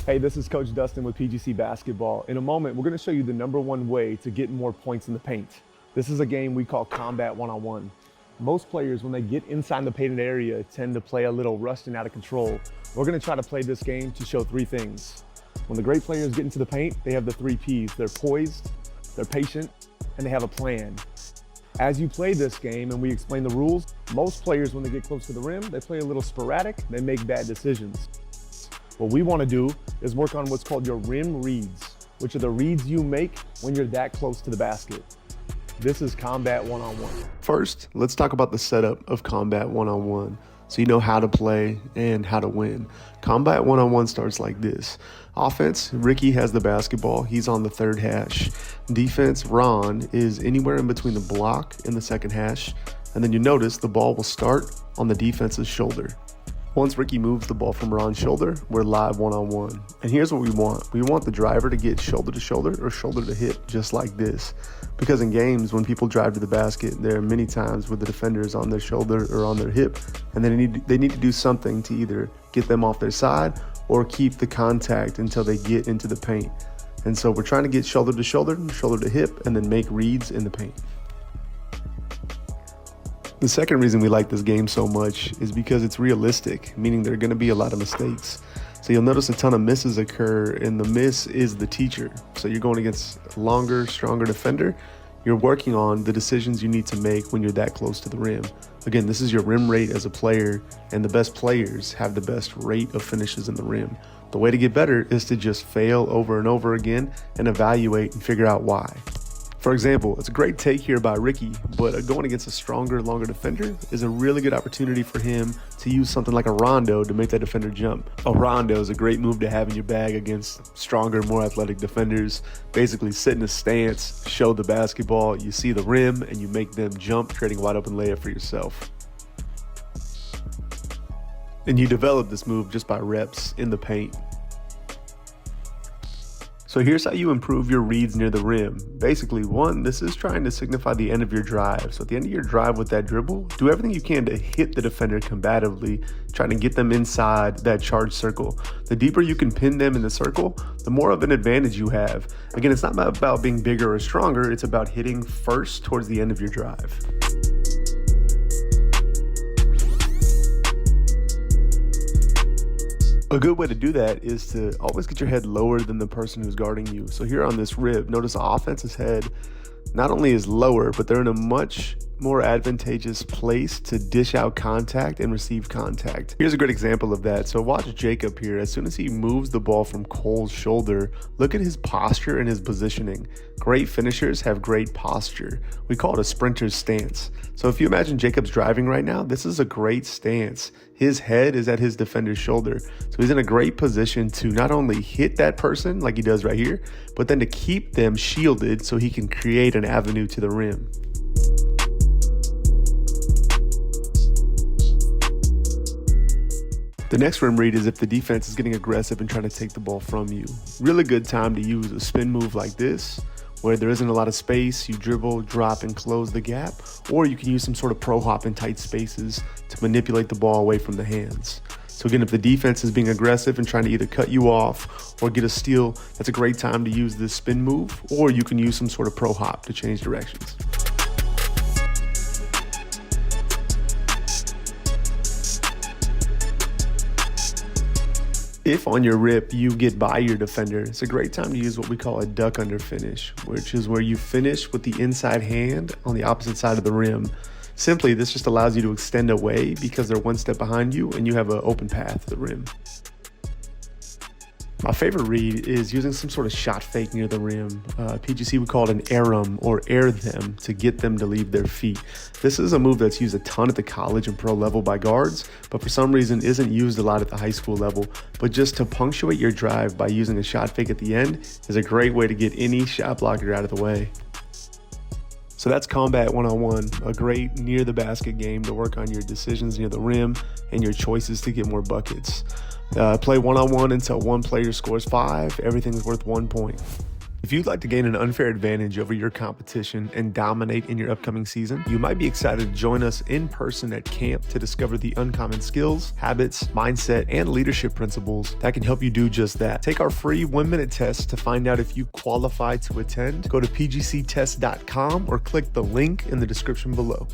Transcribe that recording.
Hey, this is Coach Dustin with PGC Basketball. In a moment, we're going to show you the #1 way to get more points in the paint. This is a game we call Combat One-on-One. Most players, when they get inside the painted area, tend to play a little rushed and out of control. We're going to try to play this game to show 3 things. When the great players get into the paint, they have the 3 Ps. They're poised, they're patient, and they have a plan. As you play this game and we explain the rules, most players, when they get close to the rim, they play a little sporadic, they make bad decisions. What we want to do is work on what's called your rim reads, which are the reads you make when you're that close to the basket. This is Combat One-on-One. First, let's talk about the setup of Combat One-on-One so you know how to play and how to win. Combat One-on-One starts like this. Offense, Ricky has the basketball. He's on the 3rd hash. Defense, Ron is anywhere in between the block and the 2nd hash. And then you notice the ball will start on the defense's shoulder. Once Ricky moves the ball from Ron's shoulder, we're live one-on-one. And here's what we want. We want the driver to get shoulder to shoulder or shoulder to hip, just like this. Because in games, when people drive to the basket, there are many times where the defender is on their shoulder or on their hip, and they need to do something to either get them off their side or keep the contact until they get into the paint. And so we're trying to get shoulder to shoulder, shoulder to hip, and then make reads in the paint. The second reason we like this game so much is because it's realistic, meaning there are going to be a lot of mistakes. So you'll notice a ton of misses occur, and the miss is the teacher. So you're going against a longer, stronger defender. You're working on the decisions you need to make when you're that close to the rim. Again, this is your rim rate as a player, and the best players have the best rate of finishes in the rim. The way to get better is to just fail over and over again and evaluate and figure out why. For example, it's a great take here by Ricky, but going against a stronger, longer defender is a really good opportunity for him to use something like a rondo to make that defender jump. A rondo is a great move to have in your bag against stronger, more athletic defenders. Basically sit in a stance, show the basketball, you see the rim, and you make them jump, creating a wide open layup for yourself. And you develop this move just by reps in the paint. So here's how you improve your reads near the rim. Basically, 1, this is trying to signify the end of your drive. So at the end of your drive with that dribble, do everything you can to hit the defender combatively, trying to get them inside that charged circle. The deeper you can pin them in the circle, the more of an advantage you have. Again, it's not about being bigger or stronger, it's about hitting first towards the end of your drive. A good way to do that is to always get your head lower than the person who's guarding you. So here on this rib, notice the offense's head not only is lower, but they're in a much more advantageous place to dish out contact and receive contact. Here's a great example of that. So watch Jacob here. As soon as he moves the ball from Cole's shoulder, look at his posture and his positioning. Great finishers have great posture. We call it a sprinter's stance. So if you imagine Jacob's driving right now, this is a great stance. His head is at his defender's shoulder. So he's in a great position to not only hit that person like he does right here, but then to keep them shielded so he can create an avenue to the rim. The next rim read is if the defense is getting aggressive and trying to take the ball from you. Really good time to use a spin move like this, where there isn't a lot of space. You dribble, drop, and close the gap, or you can use some sort of pro hop in tight spaces to manipulate the ball away from the hands. So again, if the defense is being aggressive and trying to either cut you off or get a steal, that's a great time to use this spin move, or you can use some sort of pro hop to change directions. If on your rip you get by your defender, it's a great time to use what we call a duck under finish, which is where you finish with the inside hand on the opposite side of the rim. Simply, this just allows you to extend away because they're one step behind you and you have an open path to the rim. My favorite read is using some sort of shot fake near the rim. PGC would call it an air-em or air them to get them to leave their feet. This is a move that's used a ton at the college and pro level by guards, but for some reason isn't used a lot at the high school level. But just to punctuate your drive by using a shot fake at the end is a great way to get any shot blocker out of the way. So that's Combat One-on-One, a great near the basket game to work on your decisions near the rim and your choices to get more buckets. Play one-on-one until one player scores 5. Everything's worth 1 point. If you'd like to gain an unfair advantage over your competition and dominate in your upcoming season, you might be excited to join us in person at camp to discover the uncommon skills, habits, mindset, and leadership principles that can help you do just that. Take our free 1-minute test to find out if you qualify to attend. Go to pgctest.com or click the link in the description below.